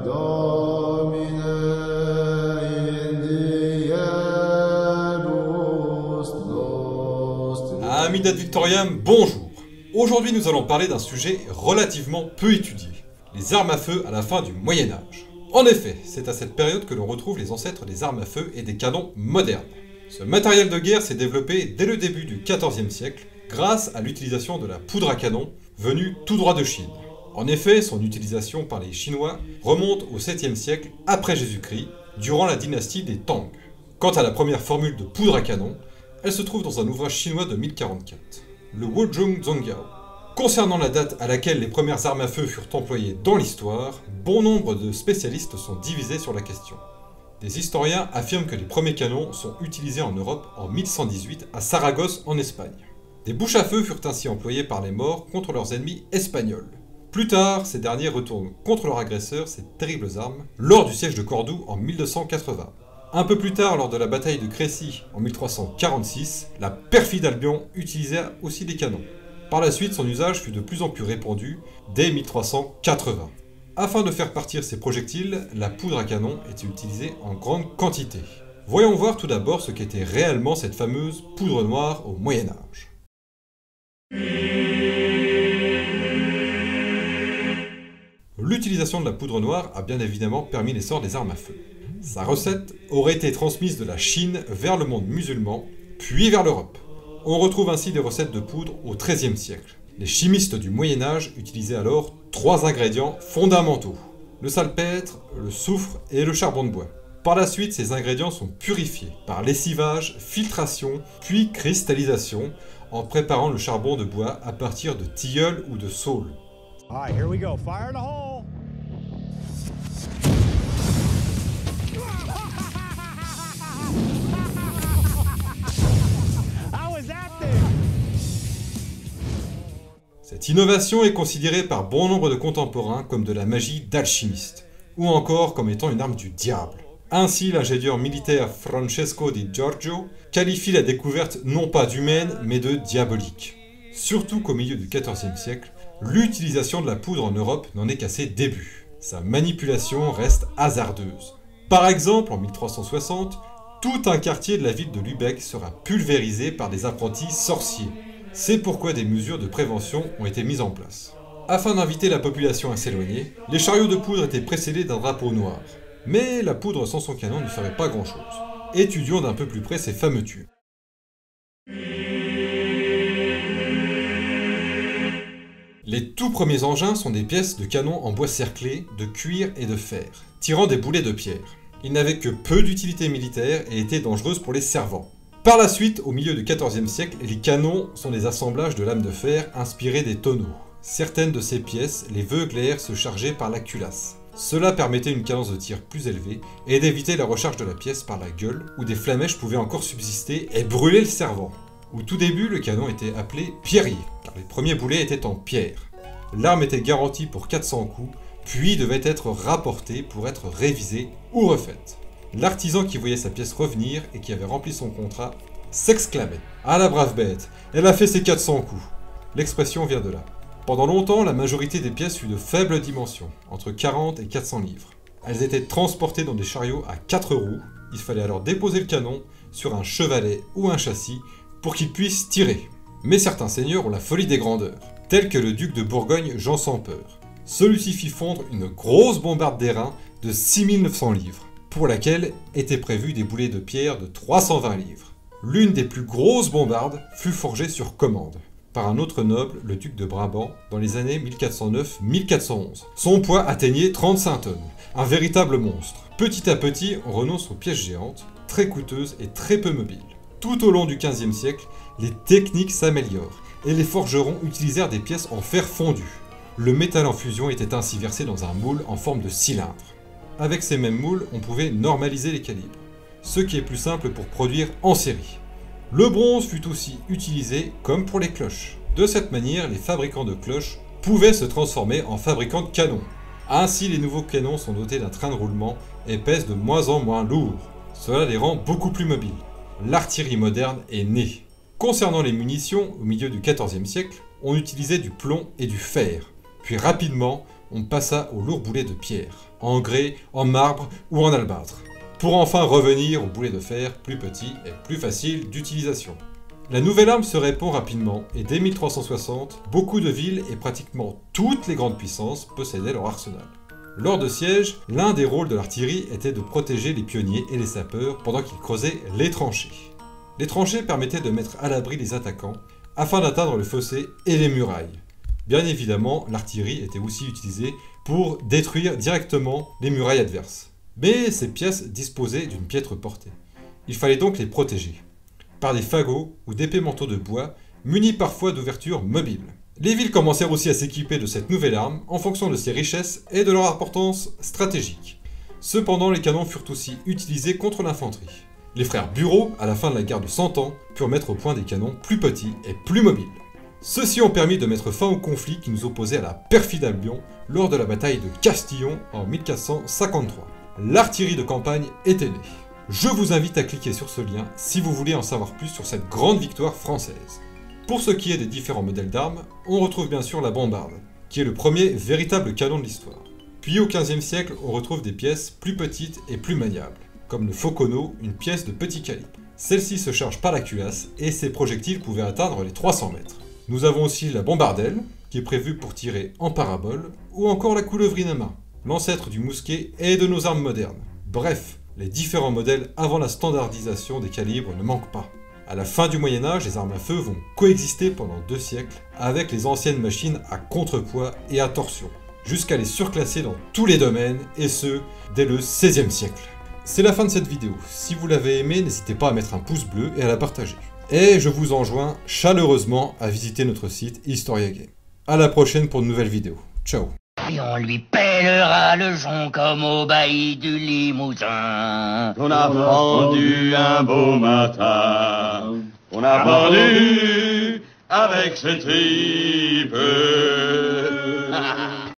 Domine in diebus nostris. Amis d'Ad Victoriam, bonjour. Aujourd'hui nous allons parler d'un sujet relativement peu étudié, les armes à feu à la fin du Moyen-Âge. En effet, c'est à cette période que l'on retrouve les ancêtres des armes à feu et des canons modernes. Ce matériel de guerre s'est développé dès le début du XIVe siècle grâce à l'utilisation de la poudre à canon venue tout droit de Chine. En effet, son utilisation par les Chinois remonte au 7e siècle après Jésus-Christ, durant la dynastie des Tang. Quant à la première formule de poudre à canon, elle se trouve dans un ouvrage chinois de 1044, le Wuzhong Zongyao. Concernant la date à laquelle les premières armes à feu furent employées dans l'histoire, bon nombre de spécialistes sont divisés sur la question. Des historiens affirment que les premiers canons sont utilisés en Europe en 1118 à Saragosse en Espagne. Des bouches à feu furent ainsi employées par les Maures contre leurs ennemis espagnols. Plus tard, ces derniers retournent contre leurs agresseurs ces terribles armes lors du siège de Cordoue en 1280. Un peu plus tard, lors de la bataille de Crécy en 1346, la perfide Albion utilisa aussi des canons. Par la suite, son usage fut de plus en plus répandu dès 1380. Afin de faire partir ces projectiles, la poudre à canon était utilisée en grande quantité. Voyons voir tout d'abord ce qu'était réellement cette fameuse poudre noire au Moyen-Âge. L'utilisation de la poudre noire a bien évidemment permis l'essor des armes à feu. Sa recette aurait été transmise de la Chine vers le monde musulman, puis vers l'Europe. On retrouve ainsi des recettes de poudre au XIIIe siècle. Les chimistes du Moyen-Âge utilisaient alors 3 ingrédients fondamentaux: le salpêtre, le soufre et le charbon de bois. Par la suite, ces ingrédients sont purifiés par lessivage, filtration, puis cristallisation, en préparant le charbon de bois à partir de tilleuls ou de saules. Alright, here we go. Fire in the hole. I was active. Cette innovation est considérée par bon nombre de contemporains comme de la magie d'alchimiste, ou encore comme étant une arme du diable. Ainsi, l'ingénieur militaire Francesco di Giorgio qualifie la découverte non pas d'humaine, mais de diabolique. Surtout qu'au milieu du XIVe siècle, l'utilisation de la poudre en Europe n'en est qu'à ses débuts. Sa manipulation reste hasardeuse. Par exemple, en 1360, tout un quartier de la ville de Lübeck sera pulvérisé par des apprentis sorciers. C'est pourquoi des mesures de prévention ont été mises en place. Afin d'inviter la population à s'éloigner, les chariots de poudre étaient précédés d'un drapeau noir. Mais la poudre sans son canon ne ferait pas grand-chose. Étudions d'un peu plus près ces fameux tubes. Les tout premiers engins sont des pièces de canon en bois cerclé, de cuir et de fer, tirant des boulets de pierre. Ils n'avaient que peu d'utilité militaire et étaient dangereuses pour les servants. Par la suite, au milieu du XIVe siècle, les canons sont des assemblages de lames de fer inspirées des tonneaux. Certaines de ces pièces, les veuglèrent se charger par la culasse. Cela permettait une cadence de tir plus élevée et d'éviter la recharge de la pièce par la gueule, où des flamèches pouvaient encore subsister et brûler le servant. Au tout début, le canon était appelé pierrier, car les premiers boulets étaient en pierre. L'arme était garantie pour 400 coups, puis devait être rapportée pour être révisée ou refaite. L'artisan qui voyait sa pièce revenir et qui avait rempli son contrat s'exclamait « Ah la brave bête, elle a fait ses 400 coups !» L'expression vient de là. Pendant longtemps, la majorité des pièces fut de faible dimension, entre 40 et 400 livres. Elles étaient transportées dans des chariots à 4 roues, il fallait alors déposer le canon sur un chevalet ou un châssis pour qu'il puisse tirer. Mais certains seigneurs ont la folie des grandeurs, tels que le duc de Bourgogne Jean sans peur. Celui-ci fit fondre une grosse bombarde d'airain de 6900 livres, pour laquelle étaient prévus des boulets de pierre de 320 livres. L'une des plus grosses bombardes fut forgée sur commande par un autre noble, le duc de Brabant, dans les années 1409-1411. Son poids atteignait 35 tonnes, un véritable monstre. Petit à petit, on renonce aux pièces géantes, très coûteuses et très peu mobiles. Tout au long du XVe siècle, les techniques s'améliorent, et les forgerons utilisèrent des pièces en fer fondu. Le métal en fusion était ainsi versé dans un moule en forme de cylindre. Avec ces mêmes moules, on pouvait normaliser les calibres, ce qui est plus simple pour produire en série. Le bronze fut aussi utilisé comme pour les cloches. De cette manière, les fabricants de cloches pouvaient se transformer en fabricants de canons. Ainsi, les nouveaux canons sont dotés d'un train de roulement et pèsent de moins en moins lourd. Cela les rend beaucoup plus mobiles. L'artillerie moderne est née. Concernant les munitions, au milieu du XIVe siècle, on utilisait du plomb et du fer. Puis rapidement, on passa aux lourds boulets de pierre, en grès, en marbre ou en albâtre, pour enfin revenir aux boulets de fer plus petits et plus faciles d'utilisation. La nouvelle arme se répand rapidement et dès 1360, beaucoup de villes et pratiquement toutes les grandes puissances possédaient leur arsenal. Lors de sièges, l'un des rôles de l'artillerie était de protéger les pionniers et les sapeurs pendant qu'ils creusaient les tranchées. Les tranchées permettaient de mettre à l'abri les attaquants afin d'atteindre le fossé et les murailles. Bien évidemment, l'artillerie était aussi utilisée pour détruire directement les murailles adverses. Mais ces pièces disposaient d'une piètre portée. Il fallait donc les protéger par des fagots ou d'épais manteaux de bois munis parfois d'ouvertures mobiles. Les villes commencèrent aussi à s'équiper de cette nouvelle arme en fonction de ses richesses et de leur importance stratégique. Cependant, les canons furent aussi utilisés contre l'infanterie. Les frères Bureau, à la fin de la guerre de 100 ans, purent mettre au point des canons plus petits et plus mobiles. Ceux-ci ont permis de mettre fin au conflit qui nous opposait à la perfide Albion lors de la bataille de Castillon en 1453. L'artillerie de campagne était née. Je vous invite à cliquer sur ce lien si vous voulez en savoir plus sur cette grande victoire française. Pour ce qui est des différents modèles d'armes, on retrouve bien sûr la bombarde, qui est le premier véritable canon de l'histoire. Puis au XVe siècle, on retrouve des pièces plus petites et plus maniables, comme le Fauconneau, une pièce de petit calibre. Celle-ci se charge par la culasse et ses projectiles pouvaient atteindre les 300 mètres. Nous avons aussi la bombardelle, qui est prévue pour tirer en parabole, ou encore la coulevrine à main, l'ancêtre du mousquet et de nos armes modernes. Bref, les différents modèles avant la standardisation des calibres ne manquent pas. À la fin du Moyen-Âge, les armes à feu vont coexister pendant 2 siècles avec les anciennes machines à contrepoids et à torsion, jusqu'à les surclasser dans tous les domaines, et ce, dès le XVIe siècle. C'est la fin de cette vidéo. Si vous l'avez aimée, n'hésitez pas à mettre un pouce bleu et à la partager. Et je vous enjoins chaleureusement à visiter notre site Historia Game. A la prochaine pour de nouvelles vidéos. Ciao. Et on lui pèlera le jonc comme au bailli du Limousin. On a pendu un beau matin, on a pendu avec ses tripes.